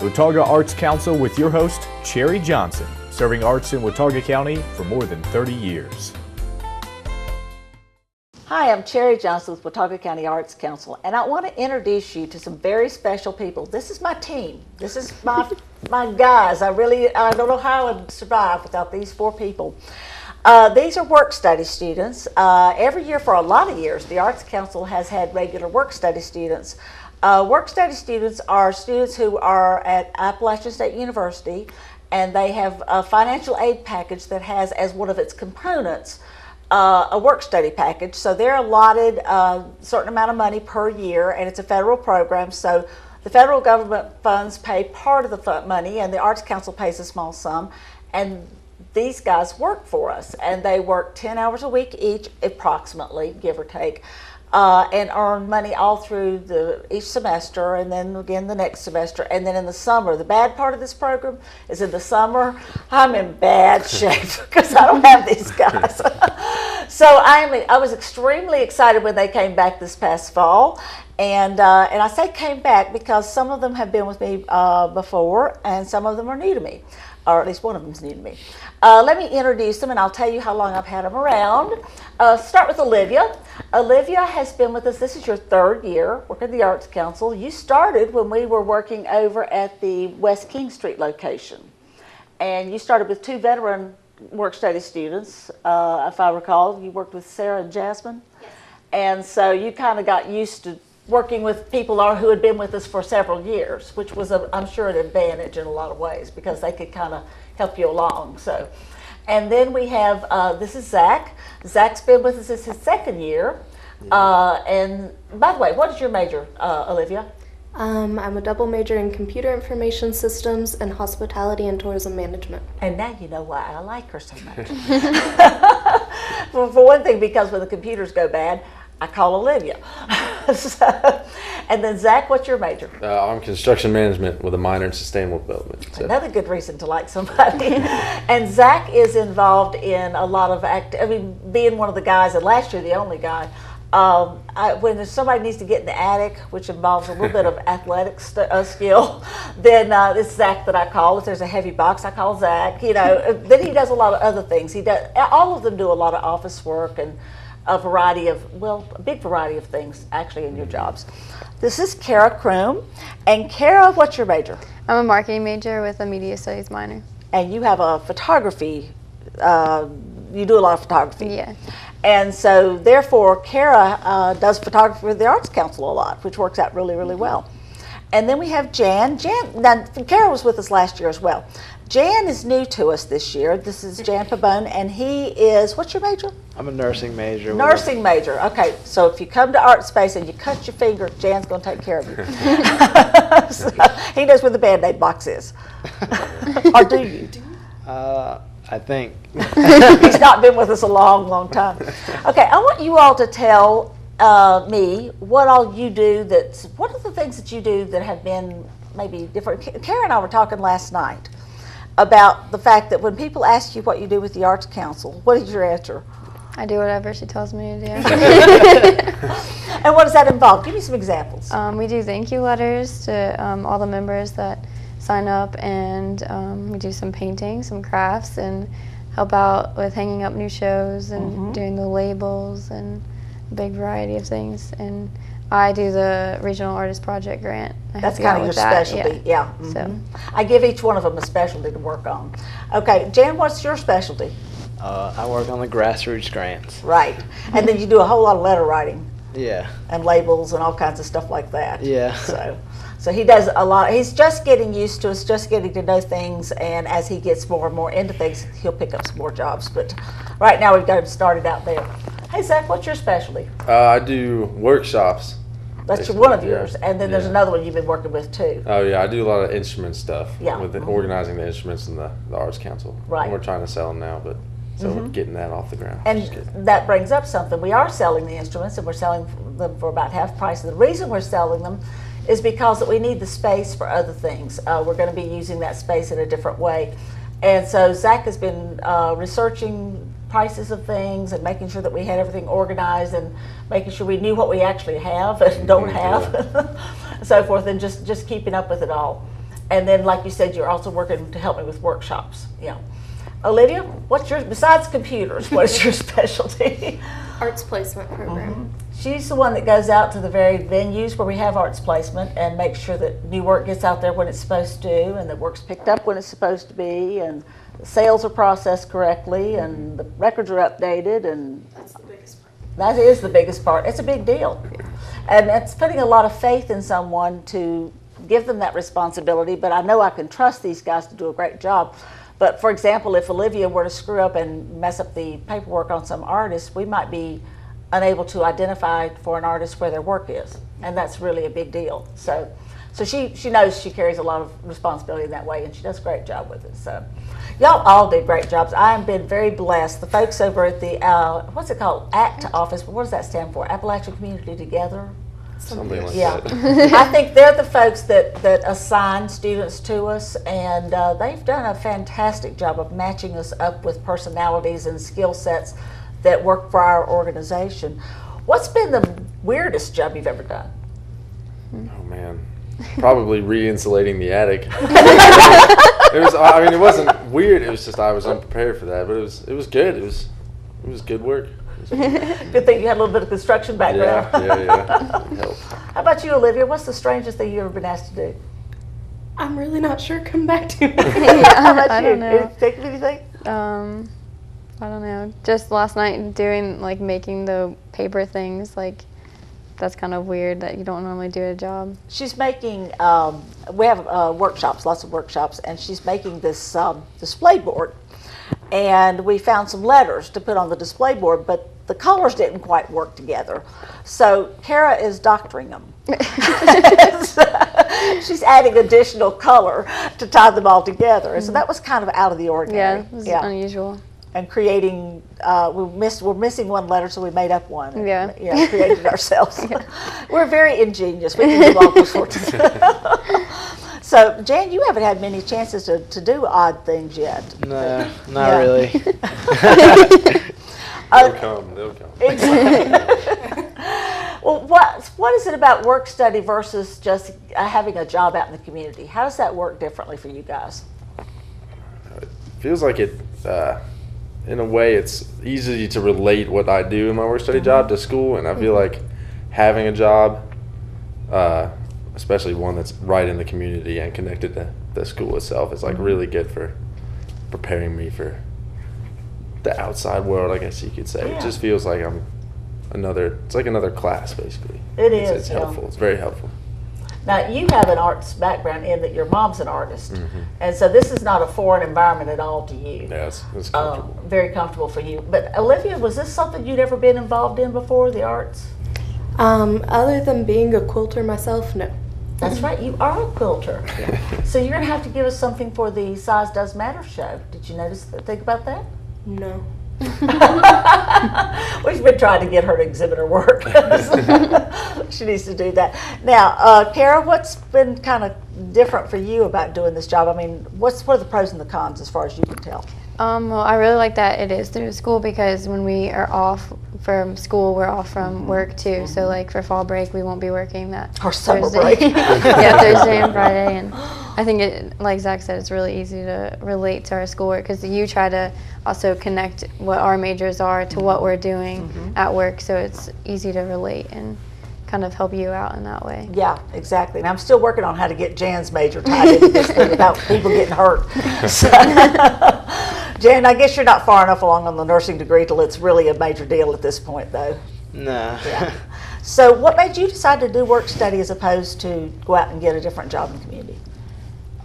Watauga Arts Council with your host, Cherry Johnson, serving arts in Watauga County for more than 30 years. Hi, I'm Cherry Johnson with Watauga County Arts Council, and I want to introduce you to some very special people. This is my team. This is my guys. I don't know how I would survive without these four people. These are work study students. Every year for a lot of years, the Arts Council has had regular work study students. Work study students are students who are at Appalachian State University, and they have a financial aid package that has as one of its components a work study package. So they're allotted a certain amount of money per year, and it's a federal program. So the federal government funds pay part of the money, and the Arts Council pays a small sum. And these guys work for us, and they work 10 hours a week each, approximately, give or take. And earn money all through each semester, and then again the next semester, and then in the summer. The bad part of this program is in the summer, I'm in bad shape because I don't have these guys. So I was extremely excited when they came back this past fall, and I say came back because some of them have been with me before, and some of them are new to me, or at least one of them is new to me. Let me introduce them, and I'll tell you how long I've had them around. Start with Olivia. Olivia has been with us. This is your third year working at the Arts Council. You started when we were working over at the West King Street location, and you started with two veteran work study students, if I recall. You worked with Sarah and Jasmine, yes. And so you kind of got used to working with people who had been with us for several years, which was, I'm sure, an advantage in a lot of ways because they could kind of help you along. So, and then we have, this is Zach. Zach's been with us. This is his second year. And by the way, what is your major, Olivia? I'm a double major in computer information systems and hospitality and tourism management. And now you know why I like her so much. For one thing, because when the computers go bad, I call Olivia. And then Zach, what's your major? I'm construction management with a minor in sustainable development. So. Another good reason to like somebody. And Zach is involved in a lot of being one of the guys, and last year the only guy. When somebody needs to get in the attic, which involves a little bit of athletic skill, then it's Zach that I call. If there's a heavy box, I call Zach. Then he does a lot of other things. All of them do a lot of office work and a big variety of things actually in your jobs. This is Kara Kroom. And Kara, what's your major? I'm a marketing major with a media studies minor. And you have a photography, you do a lot of photography. Yeah. And so therefore, Kara does photography with the Arts Council a lot, which works out really, really well. And then we have Jan. Now, Kara was with us last year as well. Jan is new to us this year. This is Jan Pabon, and he is, what's your major? I'm a nursing major. Nursing major. Okay, so if you come to Art Space and you cut your finger, Jan's going to take care of you. So, he knows where the Band-Aid box is. Or do you? I think. He's not been with us a long, long time. Okay, I want you all to tell me what all you do what are the things that you do that have been maybe different? Kara and I were talking last night about the fact that when people ask you what you do with the Arts Council, what is your answer? I do whatever she tells me to do. And what does that involve? Give me some examples. We do thank you letters to all the members that sign up, and we do some painting, some crafts, and help out with hanging up new shows and doing the labels and a big variety of things. And I do the Regional Artist Project grant. That's kind of your specialty, yeah. So I give each one of them a specialty to work on. Okay, Jan, what's your specialty? I work on the grassroots grants. Right, and then you do a whole lot of letter writing. Yeah. And labels and all kinds of stuff like that. Yeah. So he does a lot. He's just getting used to us, just getting to know things, and as he gets more and more into things, he'll pick up some more jobs. But right now we've got him started out there. Hey, Zach, what's your specialty? I do workshops. That's one of yours, and then there's another one you've been working with too. Oh yeah, I do a lot of instrument stuff. Yeah. With organizing the instruments in the Arts Council. Right. And we're trying to sell them now, but so we're getting that off the ground. And that brings up something. We are selling the instruments, and we're selling them for about half price. And the reason we're selling them is because that we need the space for other things. We're going to be using that space in a different way. And so Zach has been researching prices of things and making sure that we had everything organized and making sure we knew what we actually have and don't have, and so forth, and just keeping up with it all. And then, like you said, you're also working to help me with workshops. Yeah. Olivia, what's your, besides computers, what is your specialty? Arts placement program. She's the one that goes out to the very venues where we have arts placement and makes sure that new work gets out there when it's supposed to, and that work's picked up when it's supposed to be, and the sales are processed correctly, and the records are updated, and That's the biggest part. that is the biggest part. It's a big deal. And it's putting a lot of faith in someone to give them that responsibility, but I know I can trust these guys to do a great job. But for example, if Olivia were to screw up and mess up the paperwork on some artist, we might be unable to identify for an artist where their work is. And that's really a big deal. So she knows she carries a lot of responsibility in that way, and she does a great job with it. So y'all all did great jobs. I have been very blessed. The folks over at the, what's it called, ACT office, what does that stand for? Appalachian Community Together? Something like Yeah, that. I think they're the folks that assign students to us, and they've done a fantastic job of matching us up with personalities and skill sets that work for our organization. What's been the weirdest job you've ever done? Oh man, probably re-insulating the attic. It was. I mean, it wasn't weird. It was just I was unprepared for that, but it was good. It was good work. Good thing you had a little bit of construction background. Yeah. It helped. How about you, Olivia? What's the strangest thing you've ever been asked to do? I'm really not sure. Come back to me. How about I you? don't know. Think of anything? I don't know. Just last night doing, like, making the paper things, like, that's kind of weird that you don't normally do a job. She's making, we have workshops, lots of workshops, and she's making this display board. And we found some letters to put on the display board, but the colors didn't quite work together. So Kara is doctoring them. She's adding additional color to tie them all together. And so that was kind of out of the ordinary. Yeah, it was unusual. And creating, we're missing one letter, so we made up one. Yeah. Created it ourselves. We're very ingenious. We can do all sorts of stuff. So, Jan, you haven't had many chances to do odd things yet. No, not really. They'll come. Exactly. Well, what is it about work study versus just having a job out in the community? How does that work differently for you guys? It feels like it. In a way, it's easy to relate what I do in my work study job to school, and I feel like having a job, especially one that's right in the community and connected to the school itself, is like really good for preparing me for the outside world, I guess you could say. Yeah. It just feels like it's like another class, basically. It's helpful. It's very helpful. Now, you have an arts background in that your mom's an artist, and so this is not a foreign environment at all to you. Yeah, it's comfortable. Very comfortable for you. But Olivia, was this something you'd ever been involved in before, the arts? Other than being a quilter myself, no. That's right, you are a quilter. So you're going to have to give us something for the Size Does Matter show. Did you think about that? No. We've been trying to get her to exhibit her work. She needs to do that. Now, Kara, what's been kind of different for you about doing this job? I mean, what are the pros and the cons as far as you can tell? Well, I really like that it is through school, because when we are off from school, we're off from work too. So, like, for fall break, we won't be working that Or summer Thursday. break. Yeah, Thursday and Friday. And I think, like Zach said, it's really easy to relate to our schoolwork, because you try to also connect what our majors are to what we're doing at work. So it's easy to relate and kind of help you out in that way. Yeah, exactly. And I'm still working on how to get Jan's major tied into this thing without people getting hurt. So, Jan, I guess you're not far enough along on the nursing degree till it's really a major deal at this point, though. No. Yeah. So what made you decide to do work study as opposed to go out and get a different job in the community?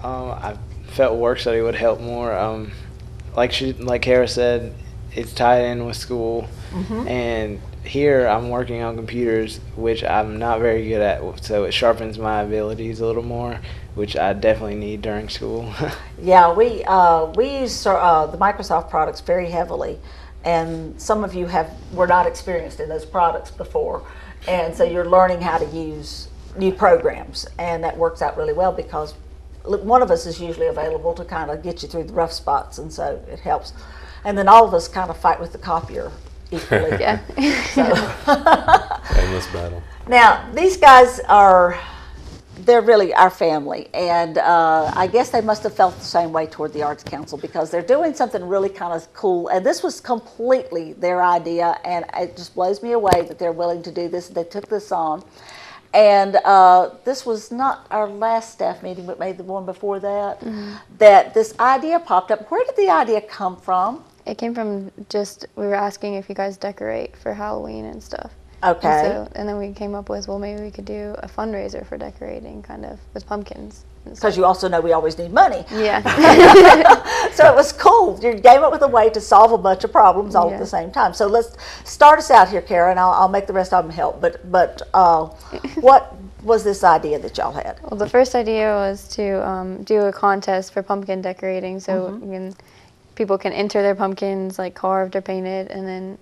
I felt work study would help more. Like Kara said, it's tied in with school, and here I'm working on computers, which I'm not very good at, so it sharpens my abilities a little more, which I definitely need during school. Yeah, we use the Microsoft products very heavily, and some of you were not experienced in those products before, and so you're learning how to use new programs, and that works out really well because one of us is usually available to kind of get you through the rough spots, and so it helps. And then all of us kind of fight with the copier equally. Yeah. So. Endless battle. Now, these guys are they're really our family, and I guess they must have felt the same way toward the Arts Council, because they're doing something really kind of cool, and this was completely their idea, and it just blows me away that they're willing to do this. They took this on, and this was not our last staff meeting, but maybe the one before that, that this idea popped up. Where did the idea come from? It came from just, we were asking if you guys decorate for Halloween and stuff. Okay. And then we came up with, well, maybe we could do a fundraiser for decorating, kind of, with pumpkins. Because you also know we always need money. Yeah. So it was cool. You came up with a way to solve a bunch of problems all at the same time. So let's start us out here, Kara, and I'll make the rest of them help. But what was this idea that y'all had? Well, the first idea was to do a contest for pumpkin decorating, so people can enter their pumpkins, like carved or painted, and then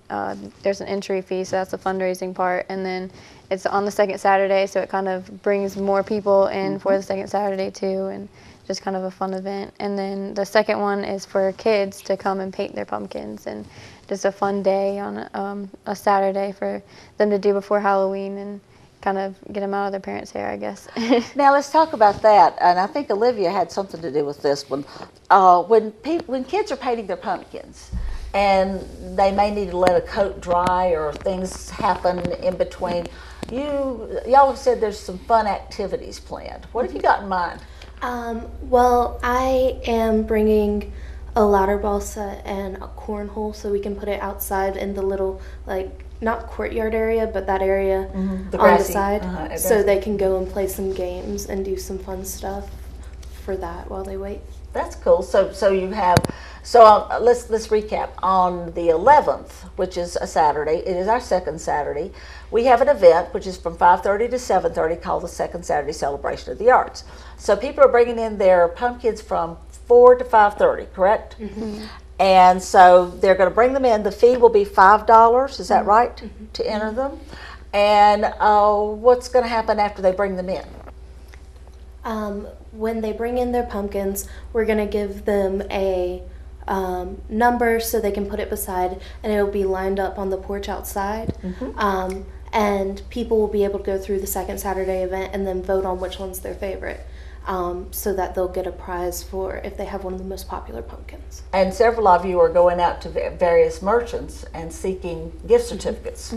there's an entry fee, so that's the fundraising part. And then it's on the second Saturday, so it kind of brings more people in for the second Saturday too, and just kind of a fun event. And then the second one is for kids to come and paint their pumpkins, and just a fun day on a Saturday for them to do before Halloween, and kind of get them out of their parents' hair, I guess. Now let's talk about that, and I think Olivia had something to do with this one. When kids are painting their pumpkins, and they may need to let a coat dry or things happen in between, y'all have said there's some fun activities planned. What have you got in mind? Well, I am bringing a ladder ball set and a cornhole, so we can put it outside in the little, like, not courtyard area, but that area on the side, so they can go and play some games and do some fun stuff for that while they wait. That's cool. So you have, let's recap. On the 11th, which is a Saturday, it is our second Saturday, we have an event which is from 5:30 to 7:30 called the Second Saturday Celebration of the Arts. So people are bringing in their pumpkins from 4 to 5:30, correct? And so they're going to bring them in. The fee will be $5, is that right, to enter them? And what's going to happen after they bring them in? When they bring in their pumpkins, we're going to give them a number so they can put it beside, and it'll be lined up on the porch outside. And people will be able to go through the second Saturday event and then vote on which one's their favorite. So that they'll get a prize for if they have one of the most popular pumpkins. And several of you are going out to various merchants and seeking gift certificates,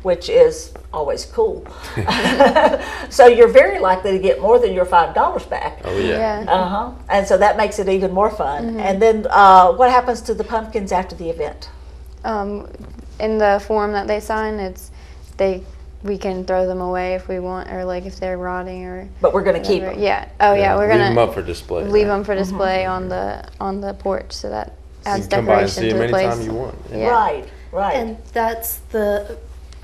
which is always cool. So you're very likely to get more than your $5 back. Oh yeah. And so that makes it even more fun. And then what happens to the pumpkins after the event? In the form that they sign, we can throw them away if we want, or like if they're rotting, or. But we're going to keep them. Yeah. Oh yeah, we're gonna leave them up for display. Leave them for display on the porch, so that adds come by and decoration see to them the place. anytime you want. Yeah. Right. And that's the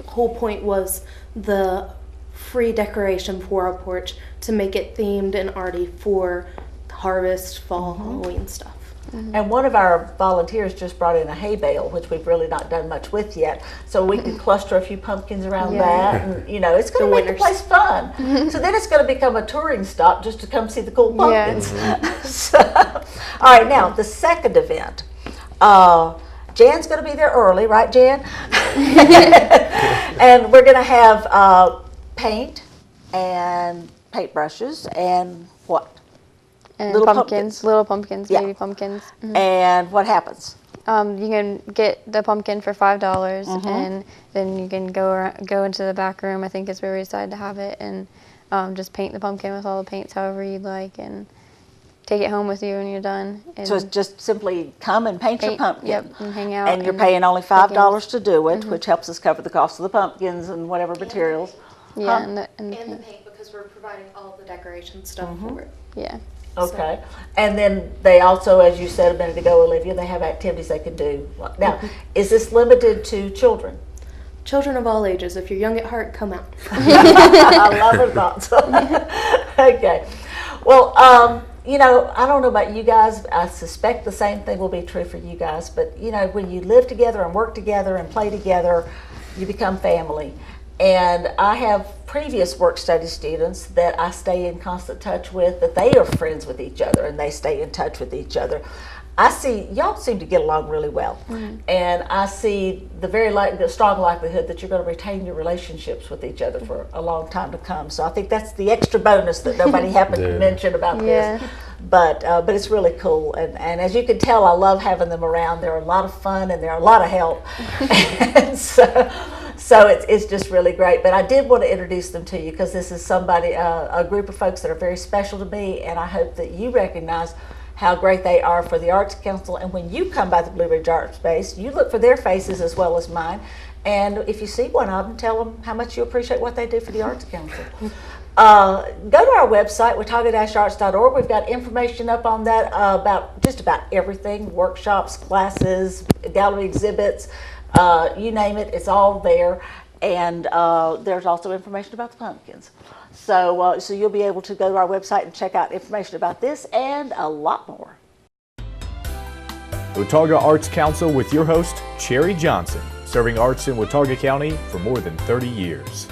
whole point, was the free decoration for our porch to make it themed and arty for harvest, fall, Halloween stuff. And one of our volunteers just brought in a hay bale, which we've really not done much with yet. So we could cluster a few pumpkins around that, and it's going to make the place fun. So then it's going to become a touring stop just to come see the cool pumpkins. All right, now the second event. Jan's going to be there early, right, Jan? And we're going to have paint and paintbrushes and what? And little little pumpkins, baby pumpkins. And what happens? You can get the pumpkin for $5, and then you can go into the back room. I think is where we decided to have it, and just paint the pumpkin with all the paints however you'd like, and take it home with you when you're done. And so it's just simply come and paint your pumpkin. Yep, and hang out. And you're paying only $5 to do it, which helps us cover the cost of the pumpkins and whatever materials. Yeah, And the paint, because we're providing all the decoration stuff for it. Yeah. Okay. And then they also, as you said a minute ago, Olivia, they have activities they can do. Now, is this limited to children? Children of all ages. If you're young at heart, come out. I love her thoughts. Okay. Well, I don't know about you guys. I suspect the same thing will be true for you guys. But, when you live together and work together and play together, you become family. And I have previous work study students that I stay in constant touch with, that they are friends with each other and they stay in touch with each other. I see y'all seem to get along really well, and I see the strong likelihood that you're going to retain your relationships with each other for a long time to come. So I think that's the extra bonus that nobody happened to mention about this. But it's really cool, and as you can tell, I love having them around. They're a lot of fun and they're a lot of help, and so it's just really great. But I did want to introduce them to you because this is somebody, a group of folks that are very special to me, and I hope that you recognize how great they are for the Arts Council. And when you come by the Blue Ridge Art Space, you look for their faces as well as mine. And if you see one of them, tell them how much you appreciate what they do for the Arts Council. Go to our website, watauga-arts.org. We've got information up on that about just about everything, workshops, classes, gallery exhibits, you name it, it's all there. And there's also information about the pumpkins. So you'll be able to go to our website and check out information about this and a lot more. Watauga Arts Council with your host, Cherry Johnson, serving arts in Watauga County for more than 30 years.